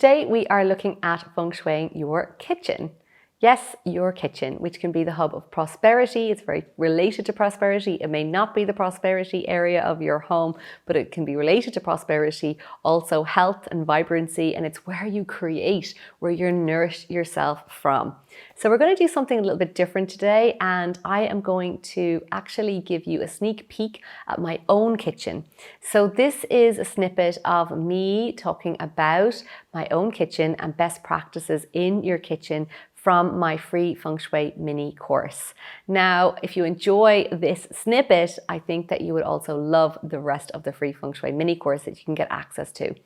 Today we are looking at feng shuiing your kitchen. Yes, your kitchen, which can be the hub of prosperity. It's very related to prosperity. It may not be the prosperity area of your home, but it can be related to prosperity, also health and vibrancy, and it's where you create, where you nourish yourself from. So we're going to do something a little bit different today, and I am going to actually give you a sneak peek at my own kitchen. So this is a snippet of me talking about my own kitchen and best practices in your kitchen from my free Feng Shui mini course. Now, if you enjoy this snippet, I think that you would also love the rest of the free Feng Shui mini course that you can get access to.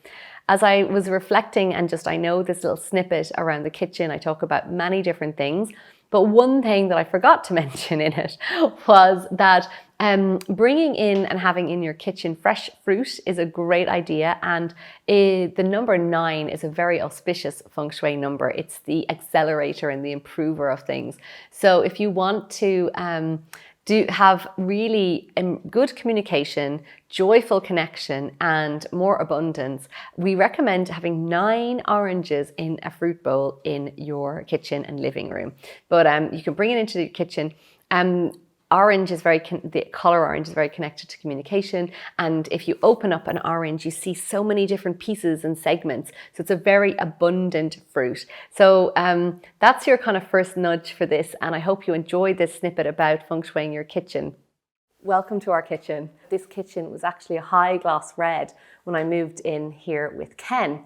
As I was reflecting and I know this little snippet around the kitchen, I talk about many different things, but one thing that I forgot to mention in it was that bringing in and having in your kitchen fresh fruit is a great idea, and the number 9 is a very auspicious feng shui number. It's the accelerator and the improver of things. So if you want to have really good communication, joyful connection, and more abundance, we recommend having 9 oranges in a fruit bowl in your kitchen and living room. But you can bring it into the kitchen. Orange is the color orange is very connected to communication, and if you open up an orange, you see so many different pieces and segments. So it's a very abundant fruit. So that's your kind of first nudge for this, and I hope you enjoyed this snippet about feng shuiing your kitchen. Welcome to our kitchen. This kitchen was actually a high gloss red when I moved in here with Ken.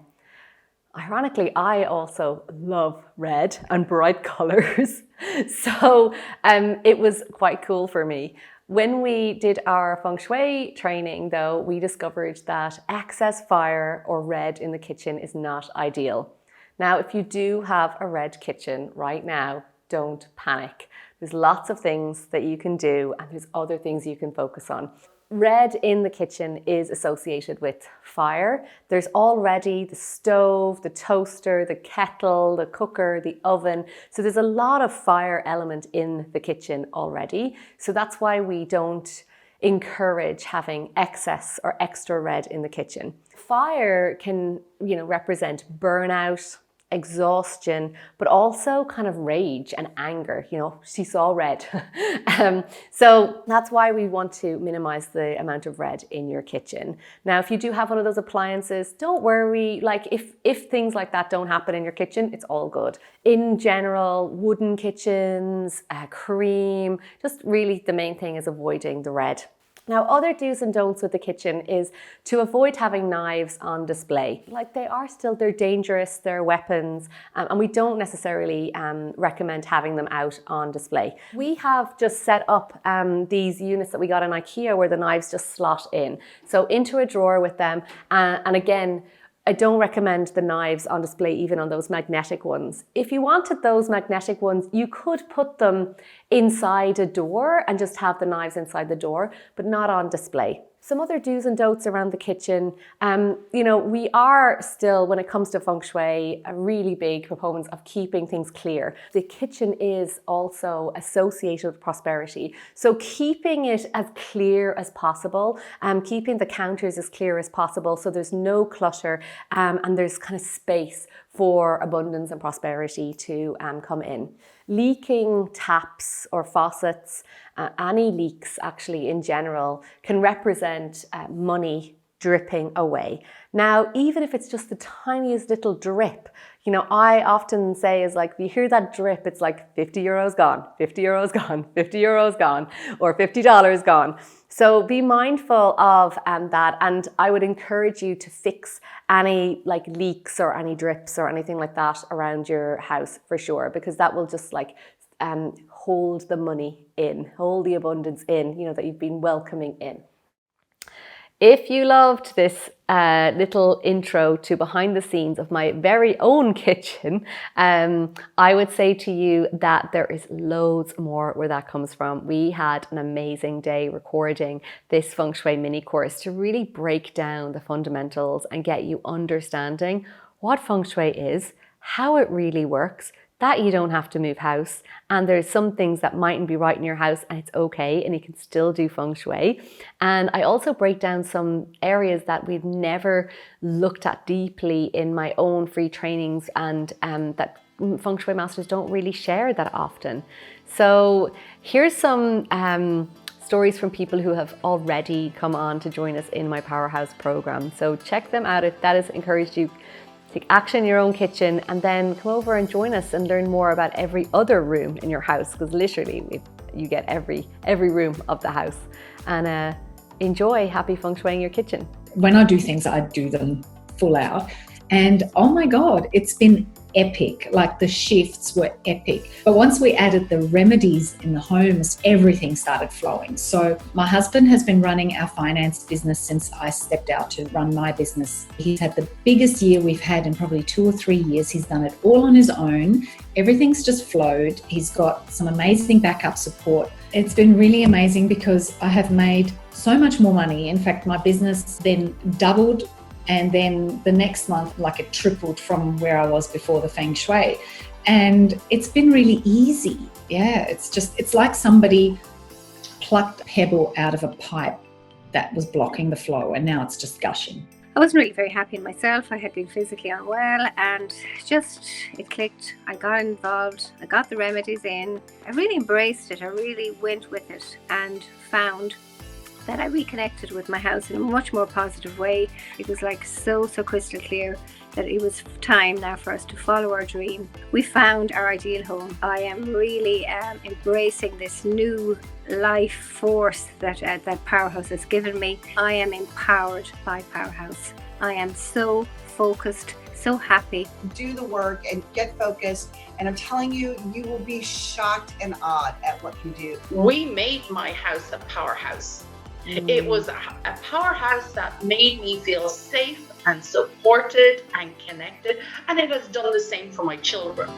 Ironically, I also love red and bright colors, so it was quite cool for me. When we did our feng shui training, though, we discovered that excess fire or red in the kitchen is not ideal. Now, if you do have a red kitchen right now, don't panic. There's lots of things that you can do, and there's other things you can focus on. Red in the kitchen is associated with fire. There's already the stove, the toaster, the kettle, the cooker, the oven. So there's a lot of fire element in the kitchen already. So that's why we don't encourage having excess or extra red in the kitchen. Fire can, represent burnout, exhaustion, but also kind of rage and anger. She saw red. So that's why we want to minimize the amount of red in your kitchen. Now, if you do have one of those appliances, don't worry. Like if things like that don't happen in your kitchen, it's all good. In general, wooden kitchens, cream, just really the main thing is avoiding the red. Now, other do's and don'ts with the kitchen is to avoid having knives on display. Like they're dangerous, they're weapons, and we don't necessarily recommend having them out on display. We have just set up these units that we got in IKEA where the knives just slot in. So into a drawer with them, and again, I don't recommend the knives on display, even on those magnetic ones. If you wanted those magnetic ones, you could put them inside a door and just have the knives inside the door, but not on display. Some other do's and don'ts around the kitchen. We are still, when it comes to feng shui, a really big proponents of keeping things clear. The kitchen is also associated with prosperity. So keeping it as clear as possible, keeping the counters as clear as possible so there's no clutter and there's kind of space for abundance and prosperity to come in. Leaking taps or faucets, any leaks actually in general can represent money dripping away. Now, even if it's just the tiniest little drip, I often say is like, if you hear that drip, it's like 50 euros gone, 50 euros gone, 50 euros gone, or $50 gone. So be mindful of that, and I would encourage you to fix any leaks or any drips or anything like that around your house for sure, because that will just hold the money in, hold the abundance in, that you've been welcoming in. If you loved this little intro to behind the scenes of my very own kitchen, I would say to you that there is loads more where that comes from. We had an amazing day recording this Feng Shui mini course to really break down the fundamentals and get you understanding what Feng Shui is, how it really works, that you don't have to move house, and there's some things that mightn't be right in your house, and it's okay, and you can still do Feng Shui. And I also break down some areas that we've never looked at deeply in my own free trainings, and that Feng Shui masters don't really share that often. So here's some stories from people who have already come on to join us in my Powerhouse program. So check them out if that has encouraged you. Take action in your own kitchen, and then come over and join us and learn more about every other room in your house, because literally you get every room of the house. And enjoy happy Feng Shuiing your kitchen. When I do things, I do them full out. And oh my God, it's been epic. Like the shifts were epic. But once we added the remedies in the homes, everything started flowing. So my husband has been running our finance business since I stepped out to run my business. He's had the biggest year we've had in probably 2 or 3 years. He's done it all on his own. Everything's just flowed. He's got some amazing backup support. It's been really amazing because I have made so much more money. In fact, my business then doubled. And then the next month, like it tripled from where I was before the Feng Shui. And it's been really easy. Yeah, it's like somebody plucked a pebble out of a pipe that was blocking the flow, and now it's just gushing. I wasn't really very happy in myself. I had been physically unwell, and it clicked. I got involved. I got the remedies in. I really embraced it. I really went with it and found that I reconnected with my house in a much more positive way. It was like so crystal clear that it was time now for us to follow our dream. We found our ideal home. I am really embracing this new life force that Powerhouse has given me. I am empowered by Powerhouse. I am so focused, so happy. Do the work and get focused, and I'm telling you, you will be shocked and awed at what you do. We made my house a powerhouse. It was a powerhouse that made me feel safe and supported and connected, and it has done the same for my children.